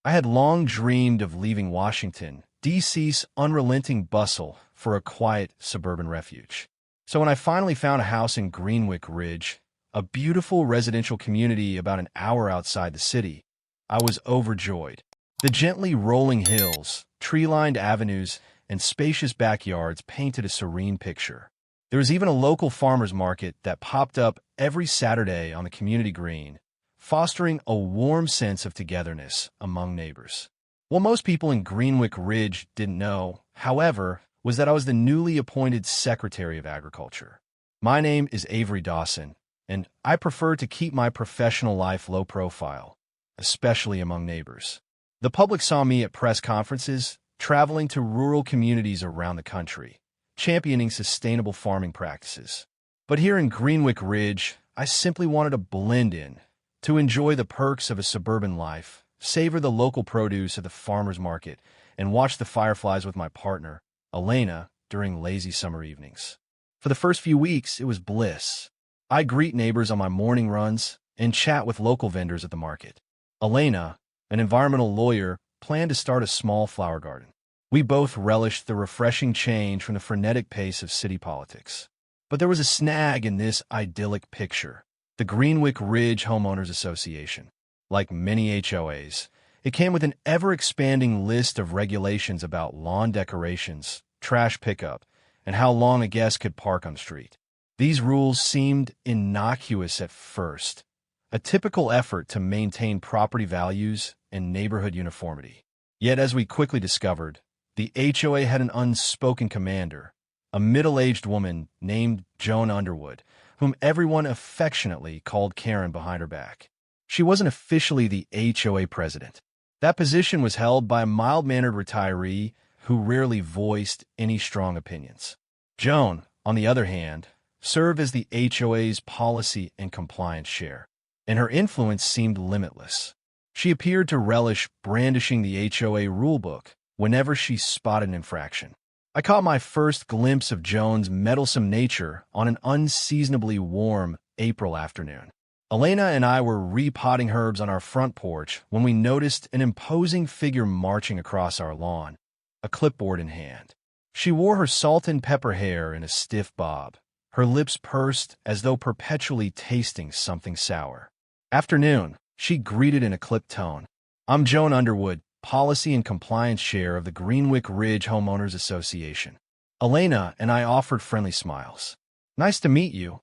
I had long dreamed of leaving Washington, D.C.'s unrelenting bustle for a quiet suburban refuge. So when I finally found a house in Greenwick Ridge, a beautiful residential community about an hour outside the city, I was overjoyed. The gently rolling hills, tree-lined avenues, and spacious backyards painted a serene picture. There was even a local farmers market that popped up every Saturday on the community green, fostering a warm sense of togetherness among neighbors. What most people in Greenwick Ridge didn't know, however, was that I was the newly appointed Secretary of Agriculture. My name is Avery Dawson, and I prefer to keep my professional life low profile, especially among neighbors. The public saw me at press conferences, traveling to rural communities around the country, championing sustainable farming practices. But here in Greenwick Ridge, I simply wanted to blend in, to enjoy the perks of a suburban life, savor the local produce at the farmer's market, and watch the fireflies with my partner, Elena, during lazy summer evenings. For the first few weeks, it was bliss. I greet neighbors on my morning runs and chat with local vendors at the market. Elena, an environmental lawyer, planned to start a small flower garden. We both relished the refreshing change from the frenetic pace of city politics. But there was a snag in this idyllic picture: the Greenwick Ridge Homeowners Association. Like many HOAs, it came with an ever-expanding list of regulations about lawn decorations, trash pickup, and how long a guest could park on the street. These rules seemed innocuous at first, a typical effort to maintain property values and neighborhood uniformity. Yet, as we quickly discovered, the HOA had an unspoken commander, a middle-aged woman named Joan Underwood, whom everyone affectionately called Karen behind her back. She wasn't officially the HOA president. That position was held by a mild-mannered retiree who rarely voiced any strong opinions. Joan, on the other hand, served as the HOA's policy and compliance chair, and her influence seemed limitless. She appeared to relish brandishing the HOA rulebook whenever she spotted an infraction. I caught my first glimpse of Joan's meddlesome nature on an unseasonably warm April afternoon. Elena and I were repotting herbs on our front porch when we noticed an imposing figure marching across our lawn, a clipboard in hand. She wore her salt and pepper hair in a stiff bob, her lips pursed as though perpetually tasting something sour. "Afternoon," she greeted in a clipped tone. "I'm Joan Underwood, Policy and Compliance Chair of the Greenwick Ridge Homeowners Association." Elena and I offered friendly smiles. "Nice to meet you,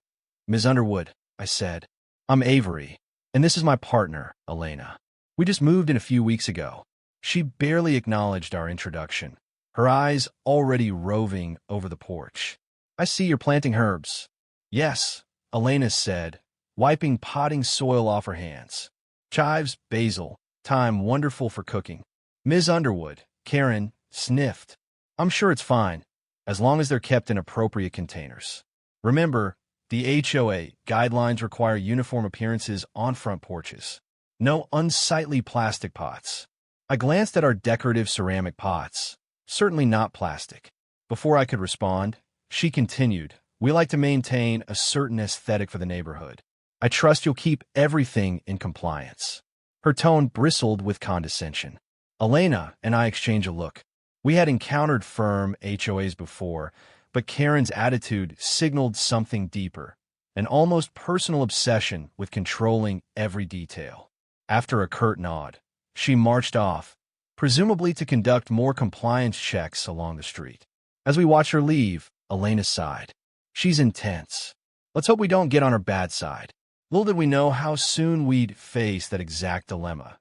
Ms. Underwood," I said. "I'm Avery, and this is my partner, Elena. We just moved in a few weeks ago." She barely acknowledged our introduction, her eyes already roving over the porch. "I see you're planting herbs." "Yes," Elena said, wiping potting soil off her hands. "Chives, basil, thyme, wonderful for cooking." Ms. Underwood, Karen, sniffed. "I'm sure it's fine, as long as they're kept in appropriate containers. Remember, the HOA guidelines require uniform appearances on front porches. No unsightly plastic pots." I glanced at our decorative ceramic pots. Certainly not plastic. Before I could respond, she continued, "We like to maintain a certain aesthetic for the neighborhood. I trust you'll keep everything in compliance." Her tone bristled with condescension. Elena and I exchanged a look. We had encountered firm HOAs before, but Karen's attitude signaled something deeper, an almost personal obsession with controlling every detail. After a curt nod, she marched off, presumably to conduct more compliance checks along the street. As we watched her leave, Elena sighed. "She's intense. Let's hope we don't get on her bad side." Little did we know how soon we'd face that exact dilemma,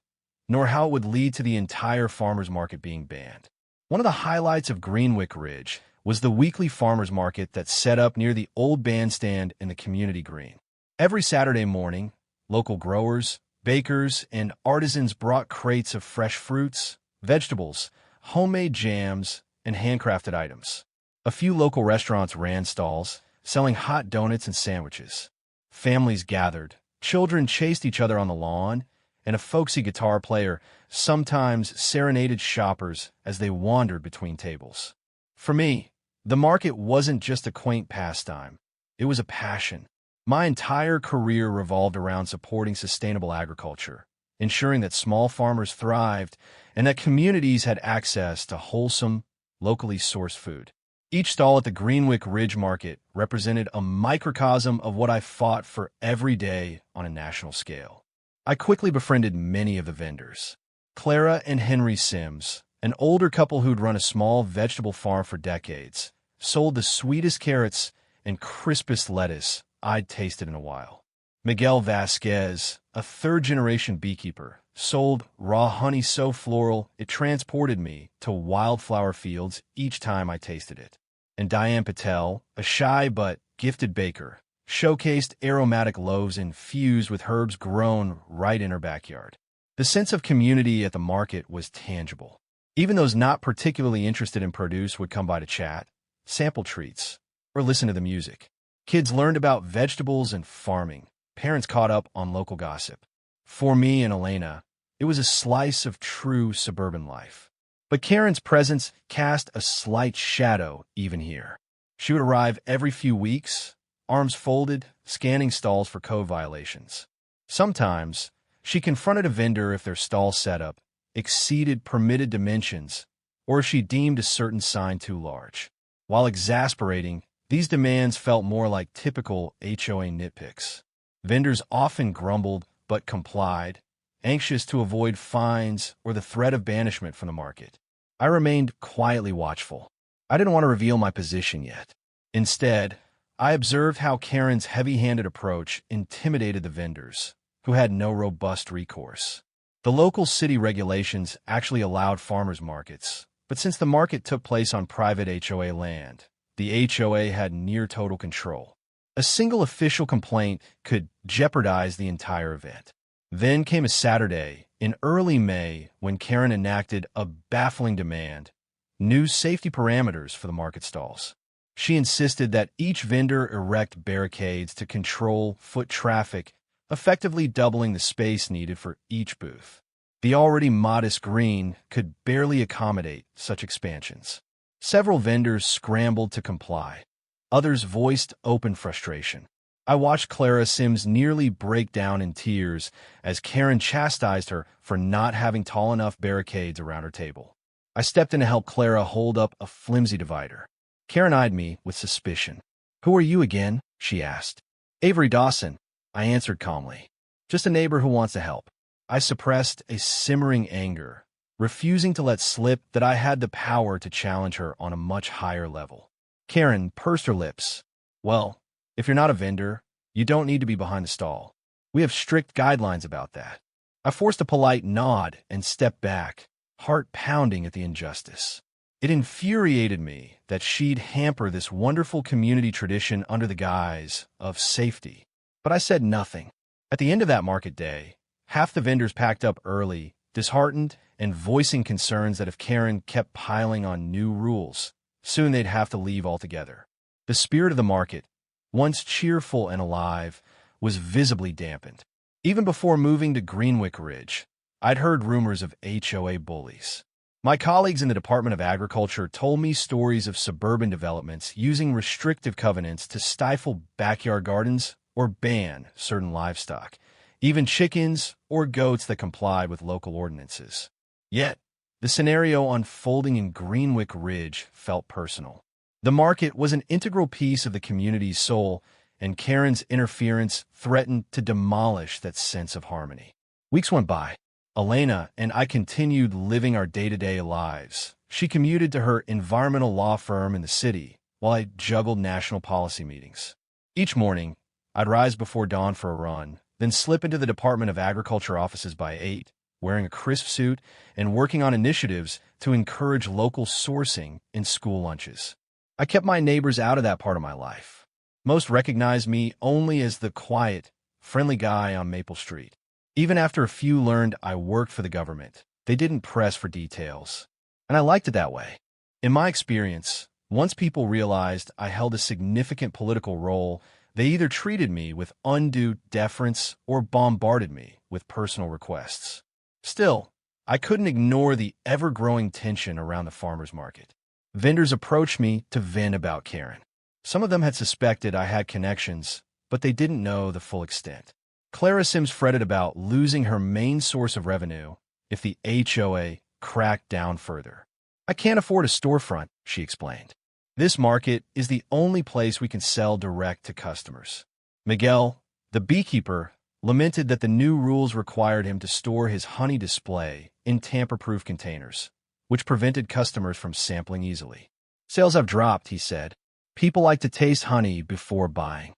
nor how it would lead to the entire farmers market being banned. One of the highlights of Greenwick Ridge was the weekly farmers market that set up near the old bandstand in the community green. Every Saturday morning, local growers, bakers, and artisans brought crates of fresh fruits, vegetables, homemade jams, and handcrafted items. A few local restaurants ran stalls, selling hot donuts and sandwiches. Families gathered, children chased each other on the lawn, and a folksy guitar player sometimes serenaded shoppers as they wandered between tables. For me, the market wasn't just a quaint pastime. It was a passion. My entire career revolved around supporting sustainable agriculture, ensuring that small farmers thrived and that communities had access to wholesome, locally sourced food. Each stall at the Greenwick Ridge Market represented a microcosm of what I fought for every day on a national scale. I quickly befriended many of the vendors. Clara and Henry Sims, an older couple who'd run a small vegetable farm for decades, sold the sweetest carrots and crispest lettuce I'd tasted in a while. Miguel Vasquez, a third-generation beekeeper, sold raw honey so floral it transported me to wildflower fields each time I tasted it. And Diane Patel, a shy but gifted baker, showcased aromatic loaves infused with herbs grown right in her backyard. The sense of community at the market was tangible. Even those not particularly interested in produce would come by to chat, sample treats, or listen to the music. Kids learned about vegetables and farming. Parents caught up on local gossip. For me and Elena, it was a slice of true suburban life. But Karen's presence cast a slight shadow even here. She would arrive every few weeks, arms folded, scanning stalls for code violations. Sometimes, she confronted a vendor if their stall setup exceeded permitted dimensions or if she deemed a certain sign too large. While exasperating, these demands felt more like typical HOA nitpicks. Vendors often grumbled but complied, anxious to avoid fines or the threat of banishment from the market. I remained quietly watchful. I didn't want to reveal my position yet. Instead, I observed how Karen's heavy-handed approach intimidated the vendors, who had no robust recourse. The local city regulations actually allowed farmers markets, but since the market took place on private HOA land, the HOA had near total control. A single official complaint could jeopardize the entire event. Then came a Saturday in early May when Karen enacted a baffling demand: new safety parameters for the market stalls. She insisted that each vendor erect barricades to control foot traffic, effectively doubling the space needed for each booth. The already modest green could barely accommodate such expansions. Several vendors scrambled to comply. Others voiced open frustration. I watched Clara Sims nearly break down in tears as Karen chastised her for not having tall enough barricades around her table. I stepped in to help Clara hold up a flimsy divider. Karen eyed me with suspicion. "Who are you again?" she asked. "Avery Dawson," I answered calmly. "Just a neighbor who wants to help." I suppressed a simmering anger, refusing to let slip that I had the power to challenge her on a much higher level. Karen pursed her lips. "Well, if you're not a vendor, you don't need to be behind the stall. We have strict guidelines about that." I forced a polite nod and stepped back, heart pounding at the injustice. It infuriated me that she'd hamper this wonderful community tradition under the guise of safety. But I said nothing. At the end of that market day, half the vendors packed up early, disheartened and voicing concerns that if Karen kept piling on new rules, soon they'd have to leave altogether. The spirit of the market, once cheerful and alive, was visibly dampened. Even before moving to Greenwick Ridge, I'd heard rumors of HOA bullies. My colleagues in the Department of Agriculture told me stories of suburban developments using restrictive covenants to stifle backyard gardens or ban certain livestock, even chickens or goats that complied with local ordinances. Yet, the scenario unfolding in Greenwick Ridge felt personal. The market was an integral piece of the community's soul, and Karen's interference threatened to demolish that sense of harmony. Weeks went by. Elena and I continued living our day-to-day lives. She commuted to her environmental law firm in the city, while I juggled national policy meetings. Each morning, I'd rise before dawn for a run, then slip into the Department of Agriculture offices by 8, wearing a crisp suit and working on initiatives to encourage local sourcing in school lunches. I kept my neighbors out of that part of my life. Most recognized me only as the quiet, friendly guy on Maple Street. Even after a few learned I worked for the government, they didn't press for details. And I liked it that way. In my experience, once people realized I held a significant political role, they either treated me with undue deference or bombarded me with personal requests. Still, I couldn't ignore the ever-growing tension around the farmers market. Vendors approached me to vent about Karen. Some of them had suspected I had connections, but they didn't know the full extent. Clara Sims fretted about losing her main source of revenue if the HOA cracked down further. "I can't afford a storefront," she explained. "This market is the only place we can sell direct to customers." Miguel, the beekeeper, lamented that the new rules required him to store his honey display in tamper-proof containers, which prevented customers from sampling easily. "Sales have dropped," he said. "People like to taste honey before buying."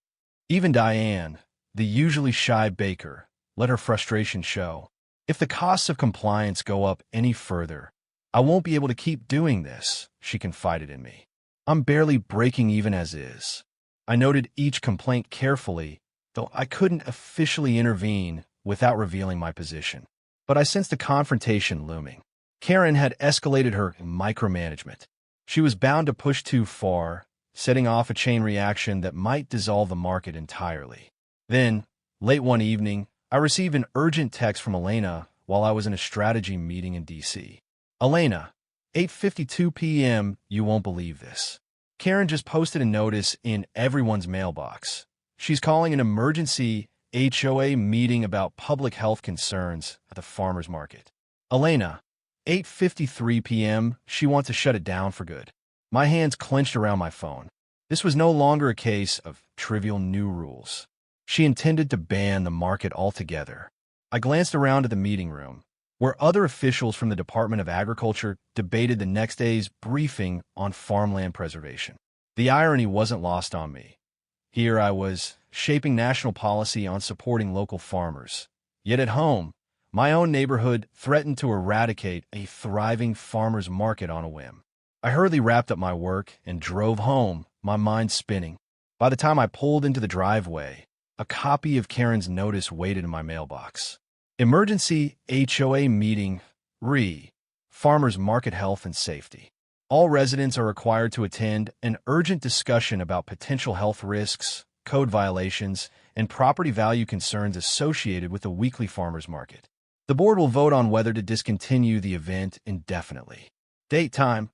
Even Diane, the usually shy baker, let her frustration show. "If the costs of compliance go up any further, I won't be able to keep doing this," she confided in me. "I'm barely breaking even as is." I noted each complaint carefully, though I couldn't officially intervene without revealing my position. But I sensed a confrontation looming. Karen had escalated her micromanagement. She was bound to push too far, setting off a chain reaction that might dissolve the market entirely. Then, late one evening, I received an urgent text from Elena while I was in a strategy meeting in D.C. "Elena, 8:52 p.m., you won't believe this. Karen just posted a notice in everyone's mailbox. She's calling an emergency HOA meeting about public health concerns at the farmers market. Elena, 8:53 p.m., she wants to shut it down for good." My hands clenched around my phone. This was no longer a case of trivial new rules. She intended to ban the market altogether. I glanced around at the meeting room, where other officials from the Department of Agriculture debated the next day's briefing on farmland preservation. The irony wasn't lost on me. Here I was, shaping national policy on supporting local farmers. Yet at home, my own neighborhood threatened to eradicate a thriving farmers market on a whim. I hurriedly wrapped up my work and drove home, my mind spinning. By the time I pulled into the driveway, a copy of Karen's notice waited in my mailbox. Emergency HOA meeting, Farmers Market Health and Safety. All residents are required to attend an urgent discussion about potential health risks, code violations, and property value concerns associated with the weekly farmers market. The board will vote on whether to discontinue the event indefinitely. Date time: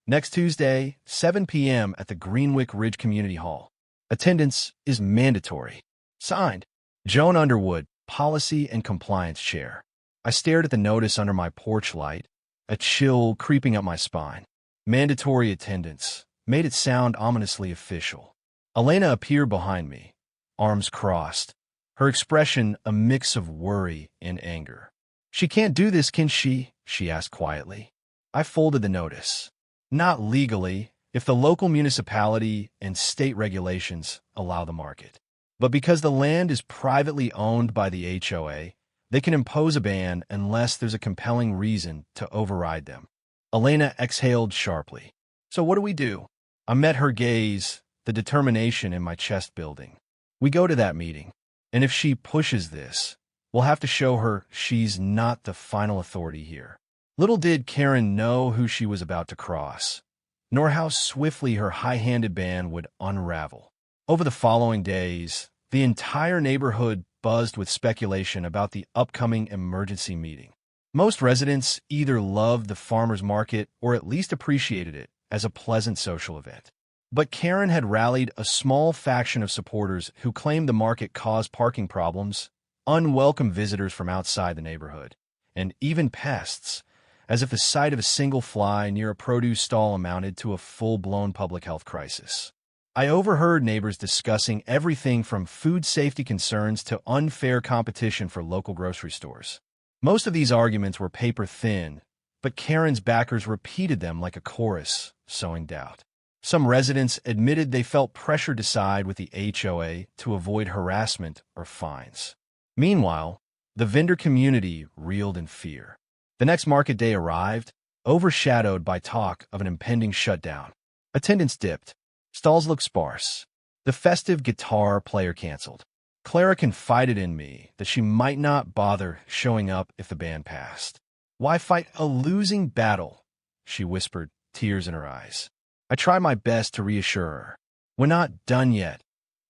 next Tuesday, 7 p.m. at the Greenwick Ridge Community Hall. Attendance is mandatory. Signed, Joan Underwood, Policy and Compliance Chair. I stared at the notice under my porch light, a chill creeping up my spine. Mandatory attendance made it sound ominously official. Elena appeared behind me, arms crossed, her expression a mix of worry and anger. "She can't do this, can she?" she asked quietly. I folded the notice. "Not legally, if the local municipality and state regulations allow the market. But because the land is privately owned by the HOA, they can impose a ban unless there's a compelling reason to override them." Elena exhaled sharply. "So what do we do?" I met her gaze, the determination in my chest building. "We go to that meeting, and if she pushes this, we'll have to show her she's not the final authority here." Little did Karen know who she was about to cross, nor how swiftly her high-handed ban would unravel. Over the following days, the entire neighborhood buzzed with speculation about the upcoming emergency meeting. Most residents either loved the farmers market or at least appreciated it as a pleasant social event. But Karen had rallied a small faction of supporters who claimed the market caused parking problems, unwelcome visitors from outside the neighborhood, and even pests, as if the sight of a single fly near a produce stall amounted to a full-blown public health crisis. I overheard neighbors discussing everything from food safety concerns to unfair competition for local grocery stores. Most of these arguments were paper-thin, but Karen's backers repeated them like a chorus, sowing doubt. Some residents admitted they felt pressure to side with the HOA to avoid harassment or fines. Meanwhile, the vendor community reeled in fear. The next market day arrived, overshadowed by talk of an impending shutdown. Attendance dipped. Stalls looked sparse. The festive guitar player canceled. Clara confided in me that she might not bother showing up if the ban passed. "Why fight a losing battle?" she whispered, tears in her eyes. I tried my best to reassure her. "We're not done yet,"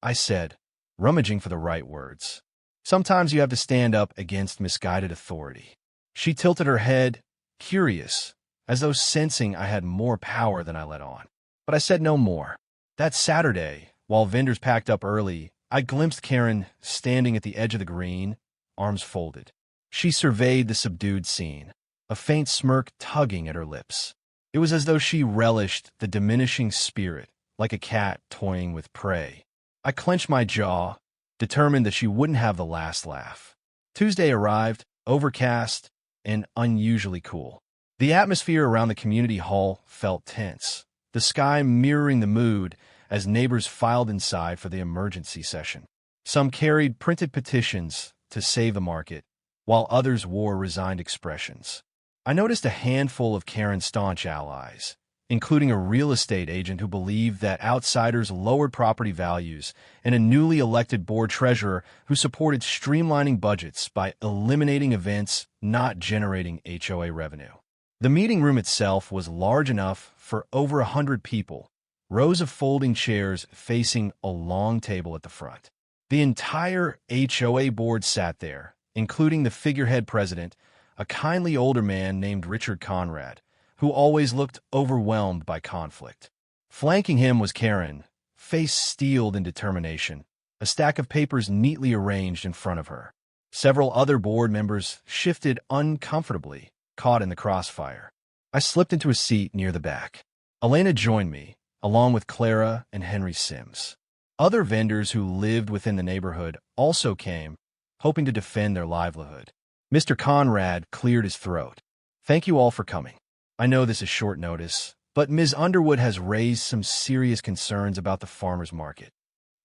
I said, rummaging for the right words. "Sometimes you have to stand up against misguided authority." She tilted her head, curious, as though sensing I had more power than I let on. But I said no more. That Saturday, while vendors packed up early, I glimpsed Karen standing at the edge of the green, arms folded. She surveyed the subdued scene, a faint smirk tugging at her lips. It was as though she relished the diminishing spirit, like a cat toying with prey. I clenched my jaw, determined that she wouldn't have the last laugh. Tuesday arrived, overcast and unusually cool. The atmosphere around the community hall felt tense, the sky mirroring the mood as neighbors filed inside for the emergency session. Some carried printed petitions to save the market, while others wore resigned expressions. I noticed a handful of Karen's staunch allies, including a real estate agent who believed that outsiders lowered property values and a newly elected board treasurer who supported streamlining budgets by eliminating events not generating HOA revenue. The meeting room itself was large enough for over 100 people, rows of folding chairs facing a long table at the front. The entire HOA board sat there, including the figurehead president, a kindly older man named Richard Conrad, who always looked overwhelmed by conflict. Flanking him was Karen, face steeled in determination, a stack of papers neatly arranged in front of her. Several other board members shifted uncomfortably, caught in the crossfire. I slipped into a seat near the back. Elena joined me, along with Clara and Henry Sims. Other vendors who lived within the neighborhood also came, hoping to defend their livelihood. Mr. Conrad cleared his throat. Thank you all for coming. I know this is short notice, but Ms. Underwood has raised some serious concerns about the farmers market.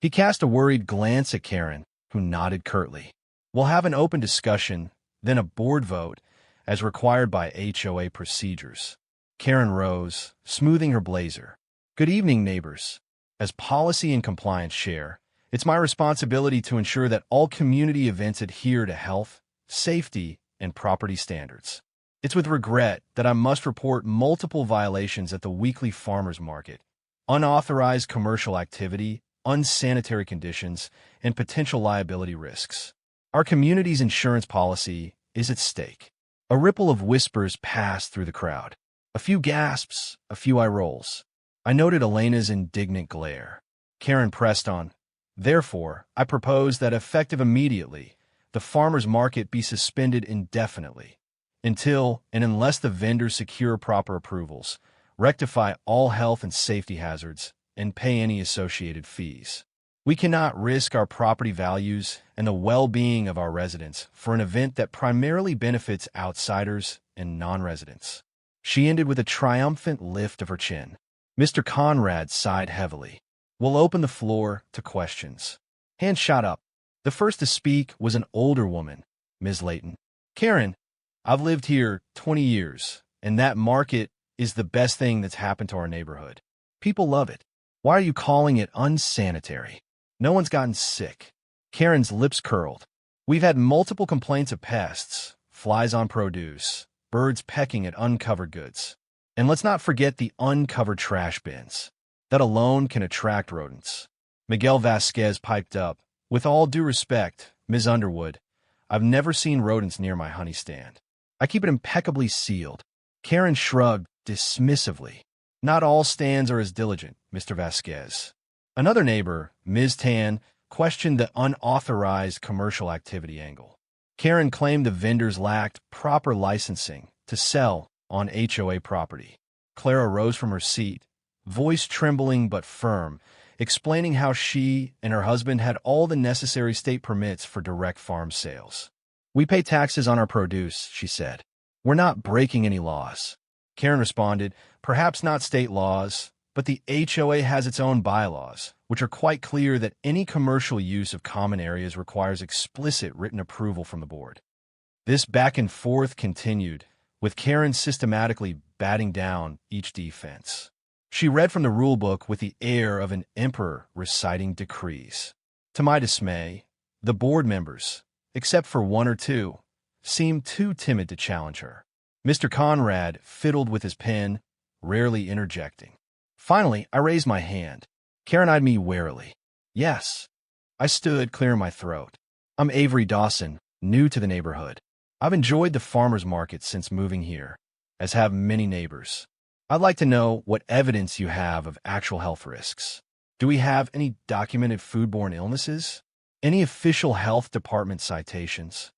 He cast a worried glance at Karen, who nodded curtly. We'll have an open discussion, then a board vote, as required by HOA procedures. Karen rose, smoothing her blazer. Good evening, neighbors. As policy and compliance chair, it's my responsibility to ensure that all community events adhere to health, safety, and property standards. It's with regret that I must report multiple violations at the weekly farmers market: unauthorized commercial activity, unsanitary conditions, and potential liability risks. Our community's insurance policy is at stake. A ripple of whispers passed through the crowd. A few gasps, a few eye rolls. I noted Elena's indignant glare. Karen pressed on. Therefore, I propose that effective immediately, the farmers market be suspended indefinitely, until and unless the vendors secure proper approvals, rectify all health and safety hazards, and pay any associated fees. We cannot risk our property values and the well-being of our residents for an event that primarily benefits outsiders and non-residents. She ended with a triumphant lift of her chin. Mr. Conrad sighed heavily. We'll open the floor to questions. Hands shot up. The first to speak was an older woman, Ms. Layton. Karen, I've lived here 20 years, and that market is the best thing that's happened to our neighborhood. People love it. Why are you calling it unsanitary? No one's gotten sick. Karen's lips curled. We've had multiple complaints of pests, flies on produce, birds pecking at uncovered goods. And let's not forget the uncovered trash bins. That alone can attract rodents. Miguel Vasquez piped up. With all due respect, Ms. Underwood, I've never seen rodents near my honey stand. I keep it impeccably sealed. Karen shrugged dismissively. Not all stands are as diligent, Mr. Vasquez. Another neighbor, Ms. Tan, questioned the unauthorized commercial activity angle. Karen claimed the vendors lacked proper licensing to sell on HOA property. Clara rose from her seat, voice trembling but firm, explaining how she and her husband had all the necessary state permits for direct farm sales. We pay taxes on our produce, she said. We're not breaking any laws. Karen responded, perhaps not state laws, but the HOA has its own bylaws, which are quite clear that any commercial use of common areas requires explicit written approval from the board. This back and forth continued, with Karen systematically batting down each defense. She read from the rulebook with the air of an emperor reciting decrees. To my dismay, the board members, except for one or two, seemed too timid to challenge her. Mr. Conrad fiddled with his pen, rarely interjecting. Finally, I raised my hand. Karen eyed me warily. Yes. I stood, clearing my throat. I'm Avery Dawson, new to the neighborhood. I've enjoyed the farmers market since moving here, as have many neighbors. I'd like to know what evidence you have of actual health risks. Do we have any documented foodborne illnesses? Any official health department citations?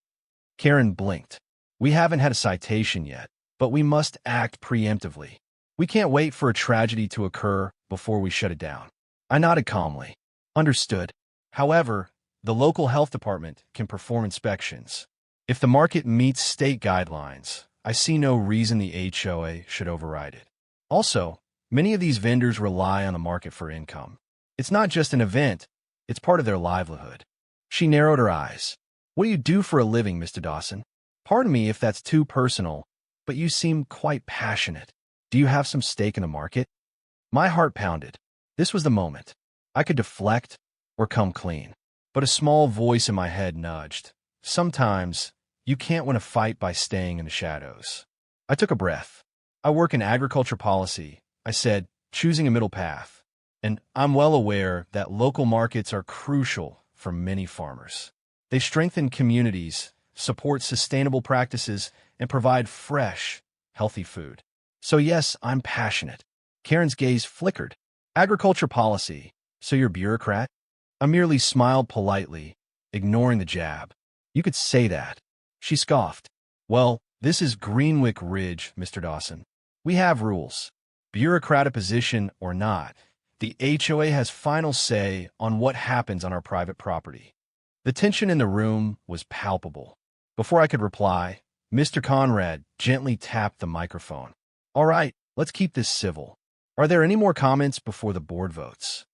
Karen blinked. We haven't had a citation yet, but we must act preemptively. We can't wait for a tragedy to occur before we shut it down. I nodded calmly. Understood. However, the local health department can perform inspections. If the market meets state guidelines, I see no reason the HOA should override it. Also, many of these vendors rely on the market for income. It's not just an event, it's part of their livelihood. She narrowed her eyes. What do you do for a living, Mr. Dawson? Pardon me if that's too personal, but you seem quite passionate. Do you have some stake in the market? My heart pounded. This was the moment. I could deflect or come clean. But a small voice in my head nudged. Sometimes, you can't win a fight by staying in the shadows. I took a breath. I work in agriculture policy, I said, choosing a middle path. And I'm well aware that local markets are crucial for many farmers. They strengthen communities, support sustainable practices, and provide fresh, healthy food. So yes, I'm passionate. Karen's gaze flickered. Agriculture policy. So you're a bureaucrat? I merely smiled politely, ignoring the jab. You could say that. She scoffed. Well, this is Greenwick Ridge, Mr. Dawson. We have rules. Bureaucratic position or not, the HOA has final say on what happens on our private property. The tension in the room was palpable. Before I could reply, Mr. Conrad gently tapped the microphone. All right, let's keep this civil. Are there any more comments before the board votes?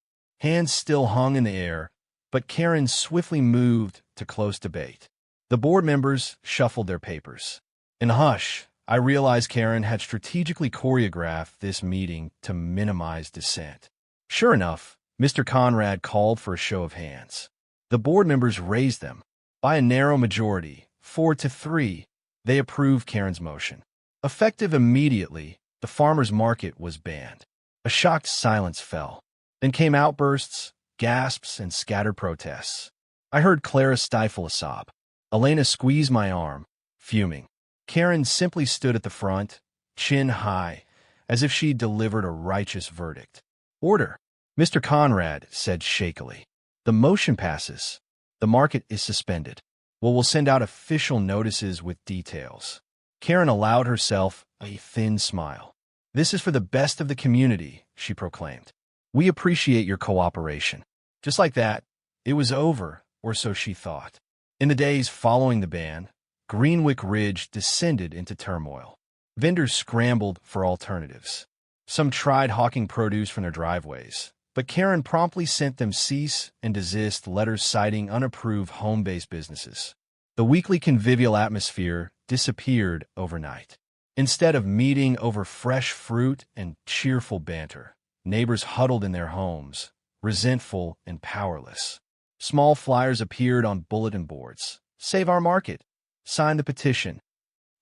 Hands still hung in the air, but Karen swiftly moved to close debate. The board members shuffled their papers. In a hush, I realized Karen had strategically choreographed this meeting to minimize dissent. Sure enough, Mr. Conrad called for a show of hands. The board members raised them. By a narrow majority, 4-3, they approved Karen's motion. Effective immediately, the farmers' market was banned. A shocked silence fell. Then came outbursts, gasps, and scattered protests. I heard Clara stifle a sob. Elena squeezed my arm, fuming. Karen simply stood at the front, chin high, as if she delivered a righteous verdict. Order, Mr. Conrad said shakily. The motion passes. The market is suspended. Well, we'll send out official notices with details. Karen allowed herself a thin smile. This is for the best of the community, she proclaimed. We appreciate your cooperation. Just like that, it was over, or so she thought. In the days following the ban, Greenwick Ridge descended into turmoil. Vendors scrambled for alternatives. Some tried hawking produce from their driveways, but Karen promptly sent them cease and desist letters citing unapproved home-based businesses. The weekly convivial atmosphere disappeared overnight. Instead of meeting over fresh fruit and cheerful banter, neighbors huddled in their homes, resentful and powerless. Small flyers appeared on bulletin boards. Save our market. Sign the petition.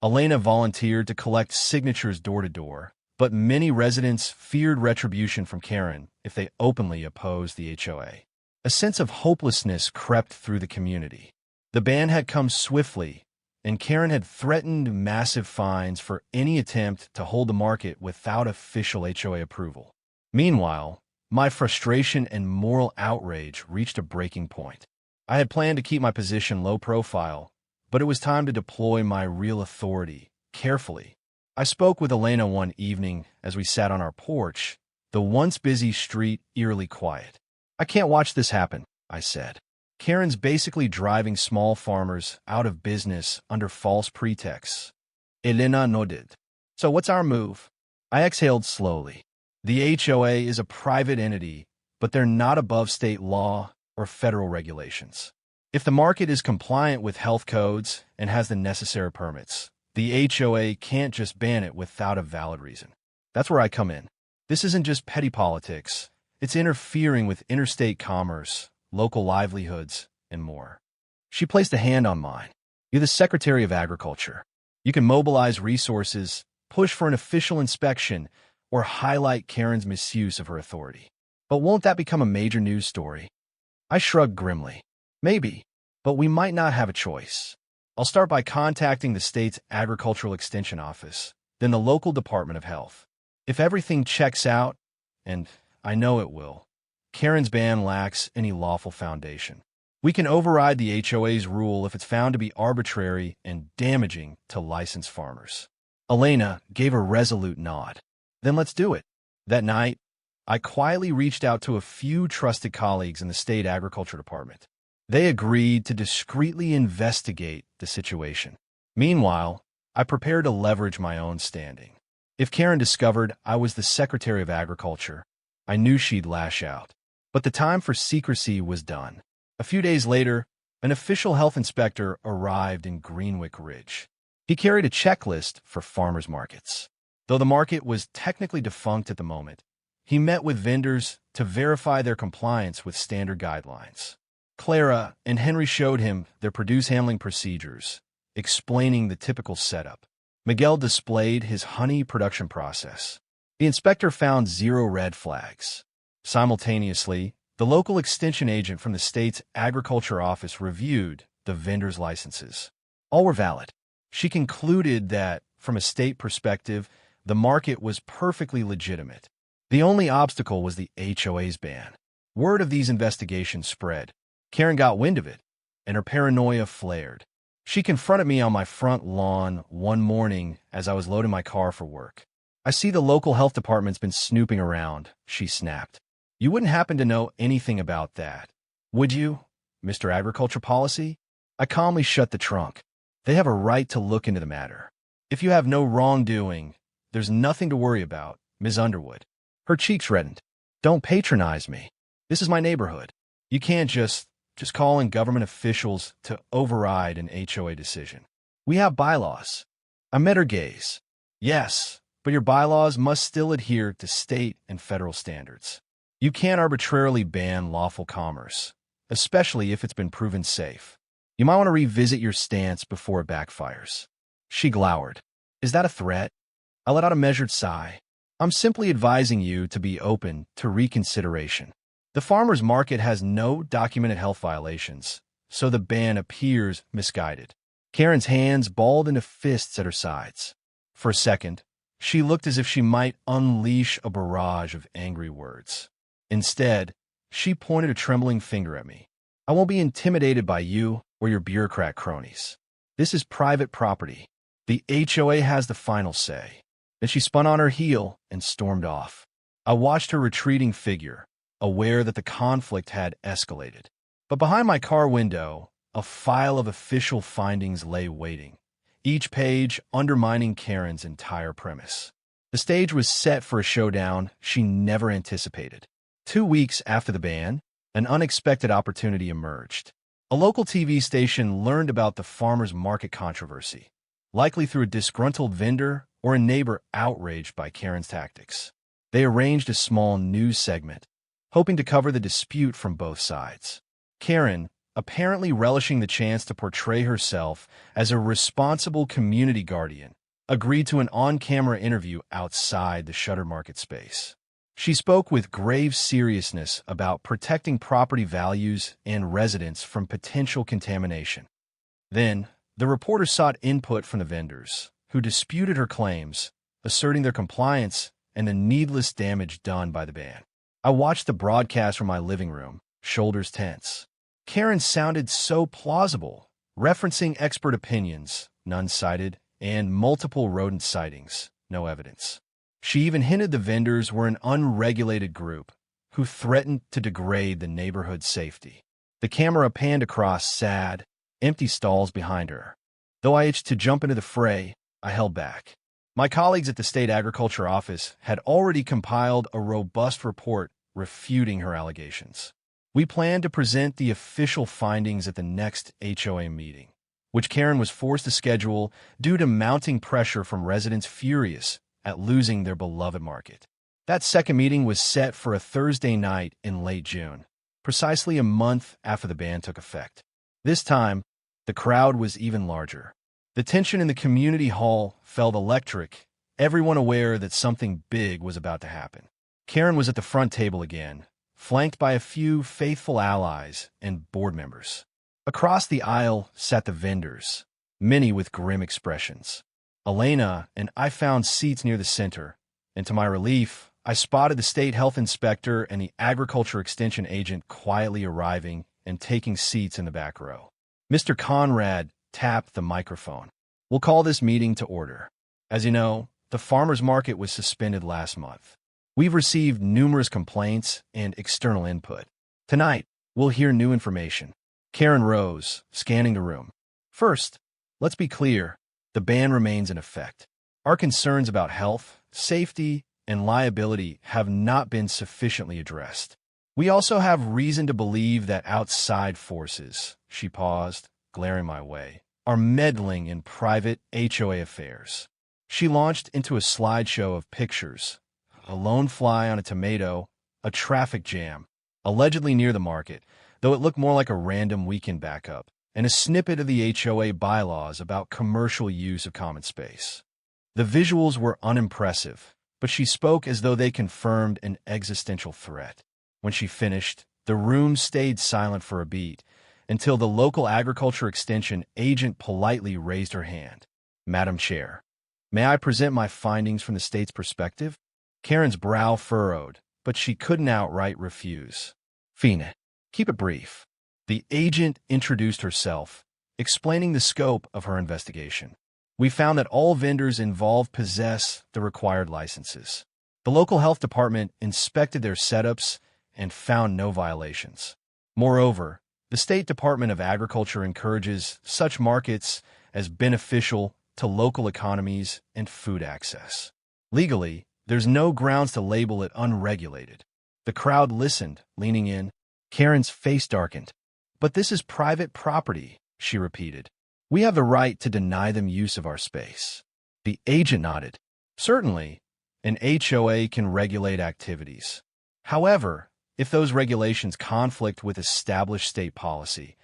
Elena volunteered to collect signatures door to door, but many residents feared retribution from Karen if they openly opposed the HOA. A sense of hopelessness crept through the community. The ban had come swiftly, and Karen had threatened massive fines for any attempt to hold the market without official HOA approval. Meanwhile, my frustration and moral outrage reached a breaking point. I had planned to keep my position low profile, but it was time to deploy my real authority, carefully. I spoke with Elena one evening as we sat on our porch, the once busy street eerily quiet. I can't watch this happen, I said. Karen's basically driving small farmers out of business under false pretexts. Elena nodded. So what's our move? I exhaled slowly. The HOA is a private entity, but they're not above state law or federal regulations. If the market is compliant with health codes and has the necessary permits, the HOA can't just ban it without a valid reason. That's where I come in. This isn't just petty politics. It's interfering with interstate commerce, local livelihoods, and more. She placed a hand on mine. You're the Secretary of Agriculture. You can mobilize resources, push for an official inspection, or highlight Karen's misuse of her authority. But won't that become a major news story? I shrugged grimly. Maybe, but we might not have a choice. I'll start by contacting the state's Agricultural Extension Office, then the local Department of Health. If everything checks out, and I know it will, Karen's ban lacks any lawful foundation. We can override the HOA's rule if it's found to be arbitrary and damaging to licensed farmers. Elena gave a resolute nod. Then let's do it. That night, I quietly reached out to a few trusted colleagues in the state agriculture department. They agreed to discreetly investigate the situation. Meanwhile, I prepared to leverage my own standing. If Karen discovered I was the Secretary of Agriculture, I knew she'd lash out. But the time for secrecy was done. A few days later, an official health inspector arrived in Greenwick Ridge. He carried a checklist for farmers markets. Though the market was technically defunct at the moment, he met with vendors to verify their compliance with standard guidelines. Clara and Henry showed him their produce handling procedures, explaining the typical setup. Miguel displayed his honey production process. The inspector found 0 red flags. Simultaneously, the local extension agent from the state's agriculture office reviewed the vendors' licenses. All were valid. She concluded that, from a state perspective, the market was perfectly legitimate. The only obstacle was the HOA's ban. Word of these investigations spread. Karen got wind of it, and her paranoia flared. She confronted me on my front lawn one morning as I was loading my car for work. "I see the local health department's been snooping around," she snapped. "You wouldn't happen to know anything about that, would you, Mr. Agriculture Policy?" I calmly shut the trunk. "They have a right to look into the matter. If you have no wrongdoing, there's nothing to worry about, Ms. Underwood." Her cheeks reddened. "Don't patronize me. This is my neighborhood. You can't just call in government officials to override an HOA decision. We have bylaws." I met her gaze. "Yes, but your bylaws must still adhere to state and federal standards. You can't arbitrarily ban lawful commerce, especially if it's been proven safe. You might want to revisit your stance before it backfires." She glowered. "Is that a threat?" I let out a measured sigh. "I'm simply advising you to be open to reconsideration. The farmers market has no documented health violations, so the ban appears misguided." Karen's hands balled into fists at her sides. For a second, she looked as if she might unleash a barrage of angry words. Instead, she pointed a trembling finger at me. "I won't be intimidated by you or your bureaucrat cronies. This is private property. The HOA has the final say." Then she spun on her heel and stormed off. I watched her retreating figure, aware that the conflict had escalated. But behind my car window, a file of official findings lay waiting, each page undermining Karen's entire premise. The stage was set for a showdown she never anticipated. 2 weeks after the ban, an unexpected opportunity emerged. A local TV station learned about the farmers market controversy, likely through a disgruntled vendor or a neighbor outraged by Karen's tactics. They arranged a small news segment, hoping to cover the dispute from both sides. Karen, apparently relishing the chance to portray herself as a responsible community guardian, agreed to an on-camera interview outside the shuttered market space. She spoke with grave seriousness about protecting property values and residents from potential contamination. Then, the reporter sought input from the vendors, who disputed her claims, asserting their compliance and the needless damage done by the ban. I watched the broadcast from my living room, shoulders tense. Karen sounded so plausible, referencing expert opinions, none cited, and multiple rodent sightings, no evidence. She even hinted the vendors were an unregulated group who threatened to degrade the neighborhood's safety. The camera panned across sad, empty stalls behind her. Though I itched to jump into the fray, I held back. My colleagues at the State Agriculture Office had already compiled a robust report refuting her allegations. We planned to present the official findings at the next HOA meeting, which Karen was forced to schedule due to mounting pressure from residents furious at losing their beloved market. That second meeting was set for a Thursday night in late June, precisely a month after the ban took effect. This time, the crowd was even larger. The tension in the community hall felt electric, everyone aware that something big was about to happen. Karen was at the front table again, flanked by a few faithful allies and board members. Across the aisle sat the vendors, many with grim expressions. Elena and I found seats near the center, and to my relief, I spotted the state health inspector and the agriculture extension agent quietly arriving and taking seats in the back row. Mr. Conrad tapped the microphone. "We'll call this meeting to order. As you know, the farmers market was suspended last month. We've received numerous complaints and external input. Tonight, we'll hear new information." Karen rose, scanning the room. "First, let's be clear. The ban remains in effect. Our concerns about health, safety, and liability have not been sufficiently addressed. We also have reason to believe that outside forces," she paused, glaring my way, "are meddling in private HOA affairs." She launched into a slideshow of pictures: a lone fly on a tomato, a traffic jam, allegedly near the market, though it looked more like a random weekend backup, and a snippet of the HOA bylaws about commercial use of common space. The visuals were unimpressive, but she spoke as though they confirmed an existential threat. When she finished, the room stayed silent for a beat, until the local agriculture extension agent politely raised her hand. "Madam Chair, may I present my findings from the state's perspective?" Karen's brow furrowed, but she couldn't outright refuse. "Fine, keep it brief." The agent introduced herself, explaining the scope of her investigation. "We found that all vendors involved possess the required licenses. The local health department inspected their setups and found no violations. Moreover, the State Department of Agriculture encourages such markets as beneficial to local economies and food access. Legally, there's no grounds to label it unregulated." The crowd listened, leaning in. Karen's face darkened. "But this is private property," she repeated. "We have the right to deny them use of our space." The agent nodded. "Certainly, an HOA can regulate activities. However, if those regulations conflict with established state policy,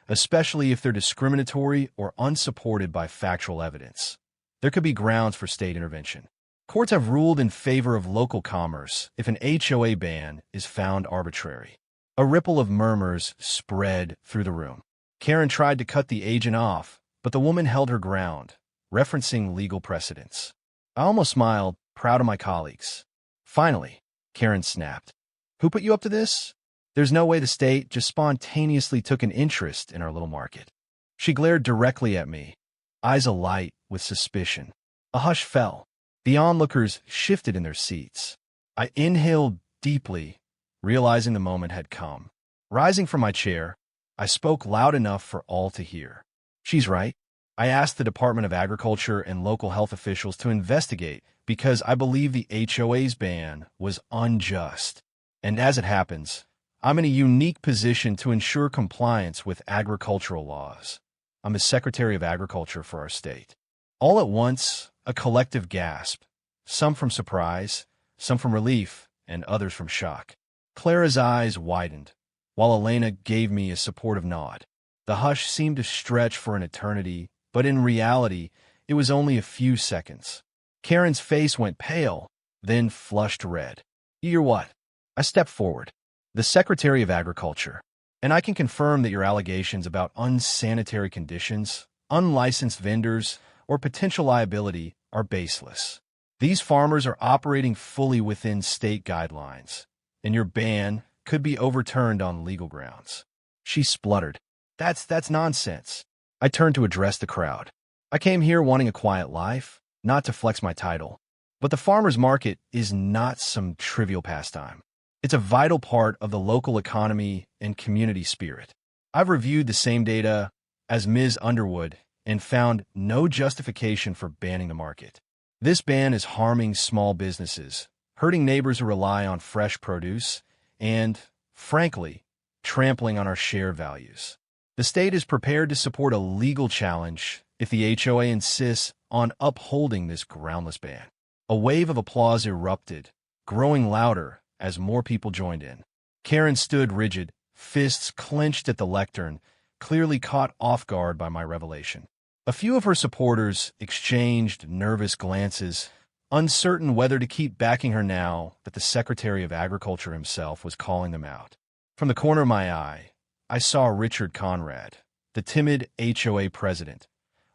especially if they're discriminatory or unsupported by factual evidence, there could be grounds for state intervention. Courts have ruled in favor of local commerce if an HOA ban is found arbitrary." A ripple of murmurs spread through the room. Karen tried to cut the agent off, but the woman held her ground, referencing legal precedents. I almost smiled, proud of my colleagues. "Finally," Karen snapped. "Who put you up to this? There's no way the state just spontaneously took an interest in our little market." She glared directly at me, eyes alight with suspicion. A hush fell. The onlookers shifted in their seats. I inhaled deeply, realizing the moment had come. Rising from my chair, I spoke loud enough for all to hear. "She's right. I asked the Department of Agriculture and local health officials to investigate because I believe the HOA's ban was unjust. And as it happens, I'm in a unique position to ensure compliance with agricultural laws. I'm the Secretary of Agriculture for our state." All at once, a collective gasp, some from surprise, some from relief, and others from shock. Clara's eyes widened, while Elena gave me a supportive nod. The hush seemed to stretch for an eternity, but in reality, it was only a few seconds. Karen's face went pale, then flushed red. "You're what?" I stepped forward. "The Secretary of Agriculture, and I can confirm that your allegations about unsanitary conditions, unlicensed vendors, or potential liability are baseless. These farmers are operating fully within state guidelines, and your ban could be overturned on legal grounds." She spluttered. That's nonsense." I turned to address the crowd. "I came here wanting a quiet life, not to flex my title. But the farmer's market is not some trivial pastime. It's a vital part of the local economy and community spirit. I've reviewed the same data as Ms. Underwood and found no justification for banning the market. This ban is harming small businesses, hurting neighbors who rely on fresh produce, and, frankly, trampling on our shared values. The state is prepared to support a legal challenge if the HOA insists on upholding this groundless ban." A wave of applause erupted, growing louder as more people joined in. Karen stood rigid, fists clenched at the lectern, clearly caught off guard by my revelation. A few of her supporters exchanged nervous glances, uncertain whether to keep backing her now that the Secretary of Agriculture himself was calling them out. From the corner of my eye, I saw Richard Conrad, the timid HOA president,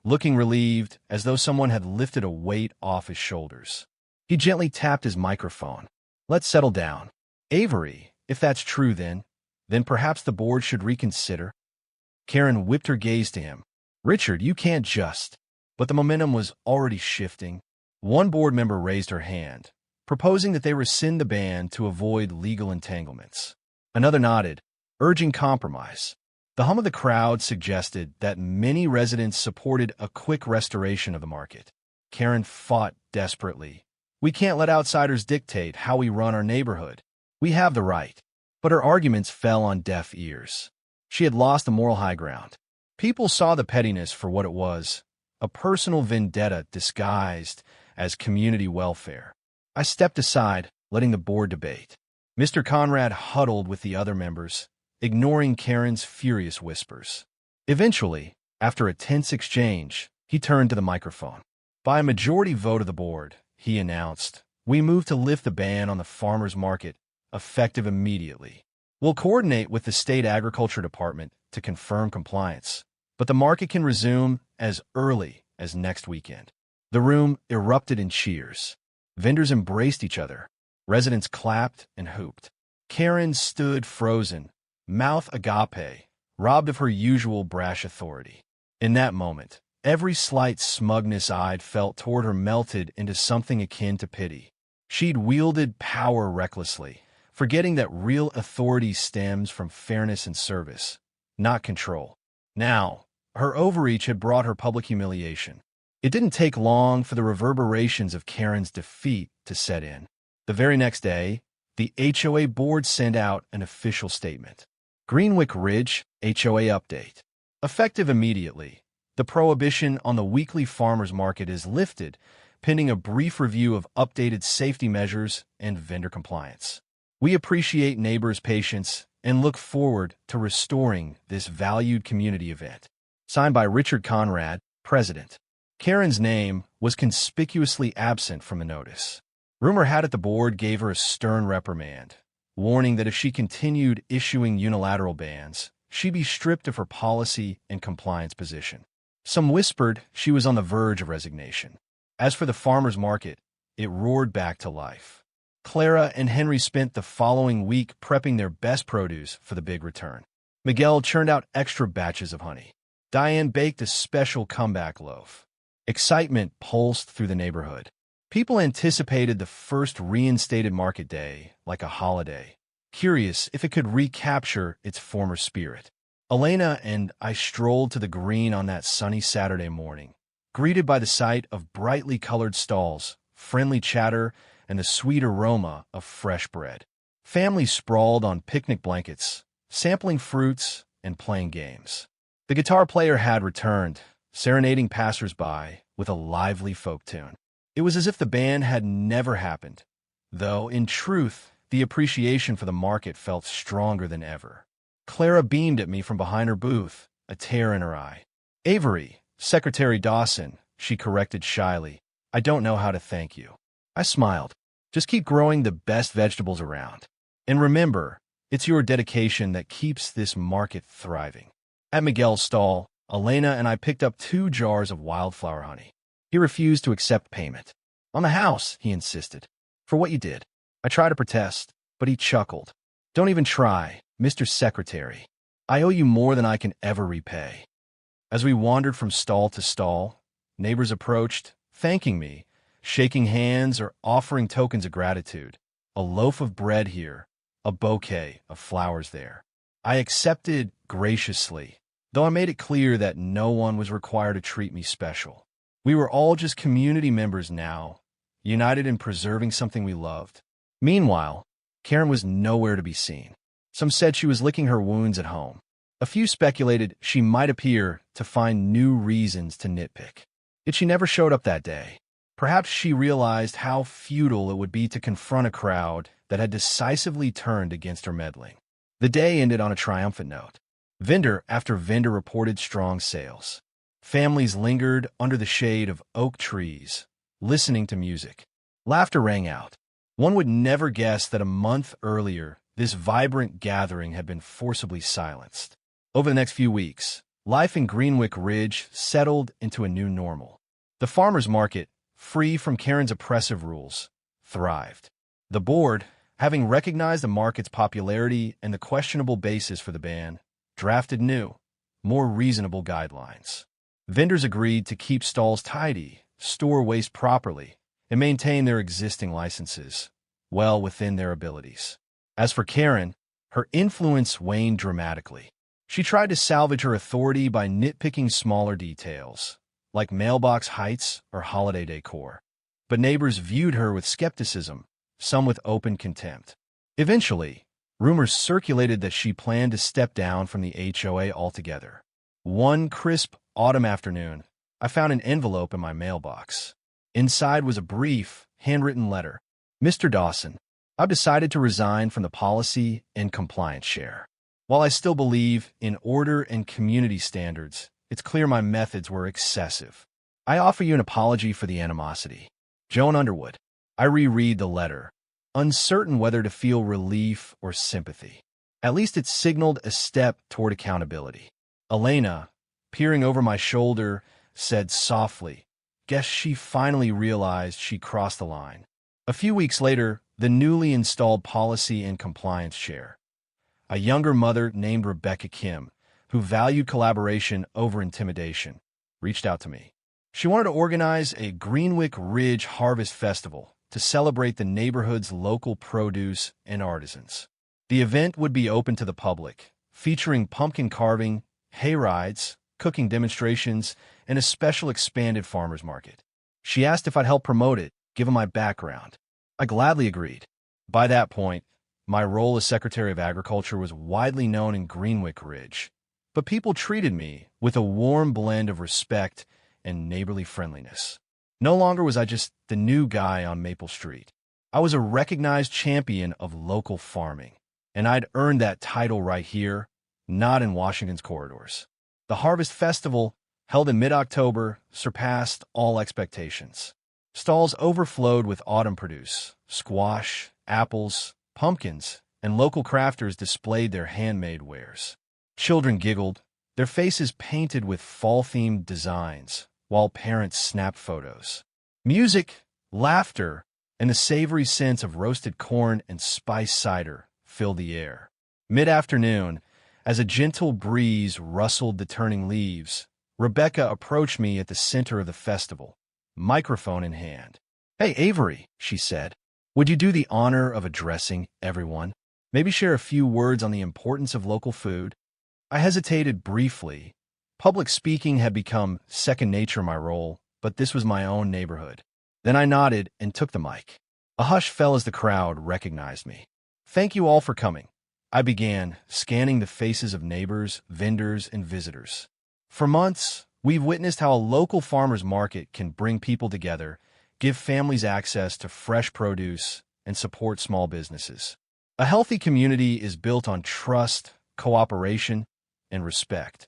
looking relieved as though someone had lifted a weight off his shoulders. He gently tapped his microphone. Let's settle down. Avery, if that's true then perhaps the board should reconsider. Karen whipped her gaze to him. Richard, you can't just. But the momentum was already shifting. One board member raised her hand, proposing that they rescind the ban to avoid legal entanglements. Another nodded, urging compromise. The hum of the crowd suggested that many residents supported a quick restoration of the market. Karen fought desperately. We can't let outsiders dictate how we run our neighborhood. We have the right. But her arguments fell on deaf ears. She had lost the moral high ground. People saw the pettiness for what it was, a personal vendetta disguised as community welfare. I stepped aside, letting the board debate. Mr. Conrad huddled with the other members, ignoring Karen's furious whispers. Eventually, after a tense exchange, he turned to the microphone. By a majority vote of the board, he announced, we move to lift the ban on the farmers market, effective immediately. We'll coordinate with the state agriculture department to confirm compliance, but the market can resume as early as next weekend. The room erupted in cheers. Vendors embraced each other. Residents clapped and hooped. Karen stood frozen, mouth agape, robbed of her usual brash authority. In that moment, every slight smugness I'd felt toward her melted into something akin to pity. She'd wielded power recklessly, forgetting that real authority stems from fairness and service, not control. Now, her overreach had brought her public humiliation. It didn't take long for the reverberations of Karen's defeat to set in. The very next day, the HOA board sent out an official statement. Greenwick Ridge HOA update. Effective immediately, the prohibition on the weekly farmers market is lifted, pending a brief review of updated safety measures and vendor compliance. We appreciate neighbors' patience and look forward to restoring this valued community event. Signed by Richard Conrad, President. Karen's name was conspicuously absent from the notice. Rumor had it the board gave her a stern reprimand, warning that if she continued issuing unilateral bans, she'd be stripped of her policy and compliance position. Some whispered she was on the verge of resignation. As for the farmers market, it roared back to life. Clara and Henry spent the following week prepping their best produce for the big return. Miguel churned out extra batches of honey. Diane baked a special comeback loaf. Excitement pulsed through the neighborhood. People anticipated the first reinstated market day like a holiday, curious if it could recapture its former spirit. Elena and I strolled to the green on that sunny Saturday morning, greeted by the sight of brightly colored stalls, friendly chatter, and the sweet aroma of fresh bread. Families sprawled on picnic blankets, sampling fruits and playing games. The guitar player had returned, serenading passers-by with a lively folk tune. It was as if the ban had never happened, though, in truth, the appreciation for the market felt stronger than ever. Clara beamed at me from behind her booth, a tear in her eye. Avery, Secretary Dawson, she corrected shyly. I don't know how to thank you. I smiled. Just keep growing the best vegetables around. And remember, it's your dedication that keeps this market thriving. At Miguel's stall, Elena and I picked up 2 jars of wildflower honey. He refused to accept payment. On the house, he insisted. For what you did. I tried to protest, but he chuckled. Don't even try, Mr. Secretary. I owe you more than I can ever repay. As we wandered from stall to stall, neighbors approached, thanking me, shaking hands or offering tokens of gratitude. A loaf of bread here, a bouquet of flowers there. I accepted graciously, though I made it clear that no one was required to treat me special. We were all just community members now, united in preserving something we loved. Meanwhile, Karen was nowhere to be seen. Some said she was licking her wounds at home. A few speculated she might appear to find new reasons to nitpick. Yet she never showed up that day. Perhaps she realized how futile it would be to confront a crowd that had decisively turned against her meddling. The day ended on a triumphant note. Vendor after vendor reported strong sales. Families lingered under the shade of oak trees, listening to music. Laughter rang out. One would never guess that a month earlier, this vibrant gathering had been forcibly silenced. Over the next few weeks, life in Greenwick Ridge settled into a new normal. The farmers market, free from Karen's oppressive rules, thrived. The board, Having recognized the market's popularity and the questionable basis for the ban, drafted new, more reasonable guidelines. Vendors agreed to keep stalls tidy, store waste properly, and maintain their existing licenses, well within their abilities. As for Karen, her influence waned dramatically. She tried to salvage her authority by nitpicking smaller details, like mailbox heights or holiday decor. But neighbors viewed her with skepticism, some with open contempt. Eventually, rumors circulated that she planned to step down from the HOA altogether. One crisp autumn afternoon, I found an envelope in my mailbox. Inside was a brief, handwritten letter. Mr. Dawson, I've decided to resign from the policy and compliance share. While I still believe in order and community standards, it's clear my methods were excessive. I offer you an apology for the animosity. Joan Underwood. I reread the letter, uncertain whether to feel relief or sympathy. At least it signaled a step toward accountability. Elena, peering over my shoulder, said softly, "Guess she finally realized she crossed the line." A few weeks later, the newly installed policy and compliance chair, a younger mother named Rebecca Kim, who valued collaboration over intimidation, reached out to me. She wanted to organize a Greenwick Ridge Harvest Festival to celebrate the neighborhood's local produce and artisans. The event would be open to the public, featuring pumpkin carving, hay rides, cooking demonstrations, and a special expanded farmers market. She asked if I'd help promote it, given my background. I gladly agreed. By that point, my role as Secretary of Agriculture was widely known in Greenwick Ridge, but people treated me with a warm blend of respect and neighborly friendliness. No longer was I just the new guy on Maple Street. I was a recognized champion of local farming, and I'd earned that title right here, not in Washington's corridors. The Harvest Festival, held in mid-October, surpassed all expectations. Stalls overflowed with autumn produce, squash, apples, pumpkins, and local crafters displayed their handmade wares. Children giggled, their faces painted with fall-themed designs, while parents snapped photos. Music, laughter, and the savory scents of roasted corn and spiced cider filled the air. Mid-afternoon, as a gentle breeze rustled the turning leaves, Rebecca approached me at the center of the festival, microphone in hand. "Hey, Avery," she said, "would you do the honor of addressing everyone? Maybe share a few words on the importance of local food?" I hesitated briefly. Public speaking had become second nature in my role, but this was my own neighborhood. Then I nodded and took the mic. A hush fell as the crowd recognized me. "Thank you all for coming," I began, scanning the faces of neighbors, vendors, and visitors. For months, we've witnessed how a local farmer's market can bring people together, give families access to fresh produce, and support small businesses. A healthy community is built on trust, cooperation, and respect.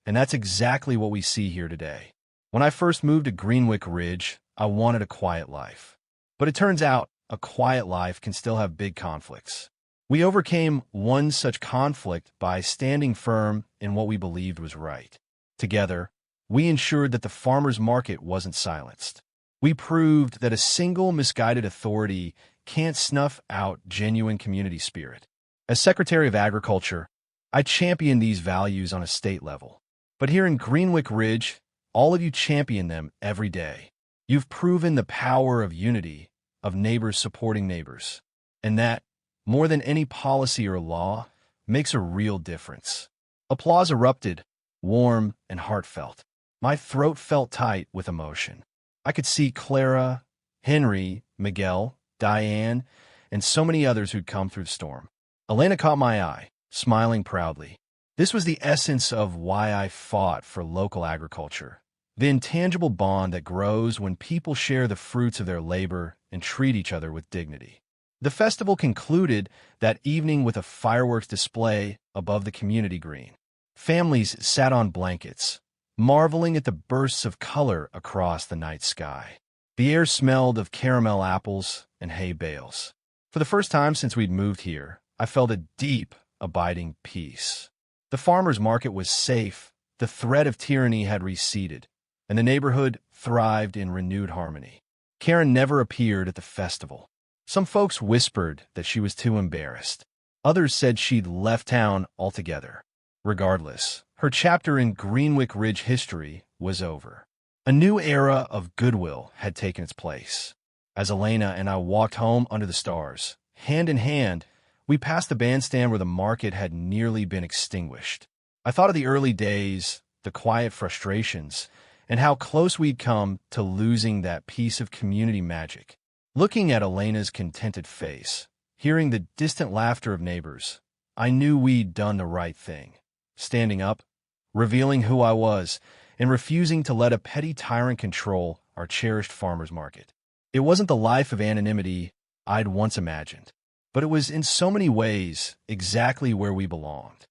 And that's exactly what we see here today. When I first moved to Greenwick Ridge, I wanted a quiet life. But it turns out a quiet life can still have big conflicts. We overcame one such conflict by standing firm in what we believed was right. Together, we ensured that the farmers' market wasn't silenced. We proved that a single misguided authority can't snuff out genuine community spirit. As Secretary of Agriculture, I champion these values on a state level. But here in Greenwick Ridge, all of you champion them every day. You've proven the power of unity, of neighbors supporting neighbors, and that, more than any policy or law, makes a real difference. Applause erupted, warm and heartfelt. My throat felt tight with emotion. I could see Clara, Henry, Miguel, Diane, and so many others who'd come through the storm. Elena caught my eye, smiling proudly. This was the essence of why I fought for local agriculture. The intangible bond that grows when people share the fruits of their labor and treat each other with dignity. The festival concluded that evening with a fireworks display above the community green. Families sat on blankets, marveling at the bursts of color across the night sky. The air smelled of caramel apples and hay bales. For the first time since we'd moved here, I felt a deep, abiding peace. The farmers' market was safe, the threat of tyranny had receded, and the neighborhood thrived in renewed harmony. Karen never appeared at the festival. Some folks whispered that she was too embarrassed. Others said she'd left town altogether. Regardless, her chapter in Greenwick Ridge history was over. A new era of goodwill had taken its place. As Elena and I walked home under the stars, hand in hand, we passed the bandstand where the market had nearly been extinguished. I thought of the early days, the quiet frustrations, and how close we'd come to losing that piece of community magic. Looking at Elena's contented face, hearing the distant laughter of neighbors, I knew we'd done the right thing. Standing up, revealing who I was, and refusing to let a petty tyrant control our cherished farmers market. It wasn't the life of anonymity I'd once imagined, but it was in so many ways exactly where we belonged.